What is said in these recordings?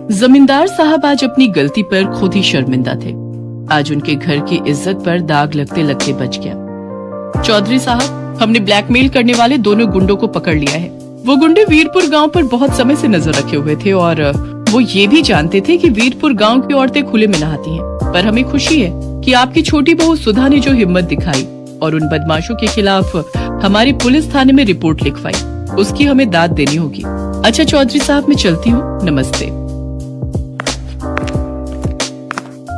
जमींदार साहब आज अपनी गलती पर खुद ही शर्मिंदा थे। आज उनके घर की इज्जत पर दाग लगते लगते बच गया। चौधरी साहब, हमने ब्लैकमेल करने वाले दोनों गुंडों को पकड़ लिया है। वो गुंडे वीरपुर गांव पर बहुत समय से नजर रखे हुए थे और वो ये भी जानते थे कि वीरपुर गांव की औरतें खुले में नहाती हैं। पर हमें खुशी है कि आपकी छोटी बहू सुधा ने जो हिम्मत दिखाई और उन बदमाशों के खिलाफ हमारी पुलिस थाने में रिपोर्ट लिखवाई, उसकी हमें दाद देनी होगी। अच्छा चौधरी साहब, मैं चलती हूँ, नमस्ते।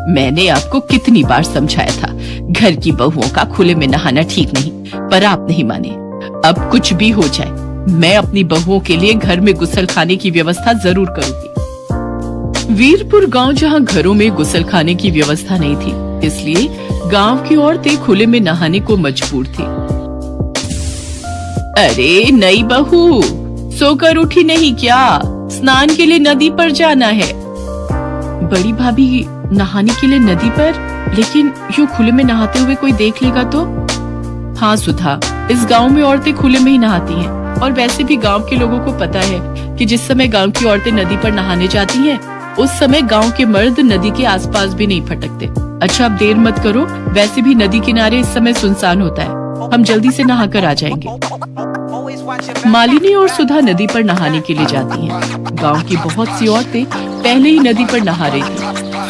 मैंने आपको कितनी बार समझाया था, घर की बहुओं का खुले में नहाना ठीक नहीं, पर आप नहीं माने। अब कुछ भी हो जाए, मैं अपनी बहुओं के लिए घर में गुसल खाने की व्यवस्था जरूर करूंगी। वीरपुर गांव जहां घरों में गुसल खाने की व्यवस्था नहीं थी, इसलिए गांव की औरतें खुले में नहाने को मजबूर थी। अरे नई बहू, सोकर उठी नहीं क्या? स्नान के लिए नदी पर जाना है। बड़ी भाभी, नहाने के लिए नदी पर? लेकिन यूं खुले में नहाते हुए कोई देख लेगा तो? हाँ सुधा, इस गांव में औरतें खुले में ही नहाती हैं और वैसे भी गांव के लोगों को पता है कि जिस समय गांव की औरतें नदी पर नहाने जाती हैं, उस समय गांव के मर्द नदी के आसपास भी नहीं फटकते। अच्छा अब देर मत करो, वैसे भी नदी किनारे इस समय सुनसान होता है, हम जल्दी से नहा कर आ जाएंगे। मालिनी और सुधा नदी पर नहाने के लिए जाती हैं। गांव की बहुत सी औरतें पहले ही नदी पर नहा रही थी।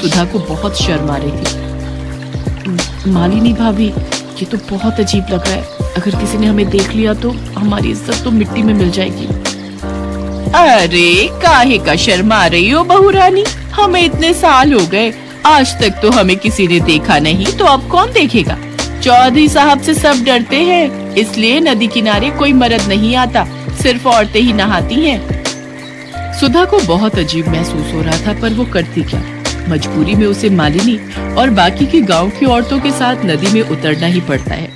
सुधा को बहुत शर्म आ रही थी। मालिनी भाभी, ये तो बहुत अजीब लग रहा है, अगर किसी ने हमें देख लिया तो हमारी इज्जत तो मिट्टी में मिल जाएगी। अरे काहे का शर्मा रही हो बहू रानी, हमें इतने साल हो गए, आज तक तो हमें किसी ने देखा नहीं, तो अब कौन देखेगा? चौधरी साहब से सब डरते हैं, इसलिए नदी किनारे कोई मर्द नहीं आता, सिर्फ औरतें ही नहाती हैं। सुधा को बहुत अजीब महसूस हो रहा था, पर वो करती क्या? मजबूरी में उसे मालिनी और बाकी की गांव की औरतों के साथ नदी में उतरना ही पड़ता है।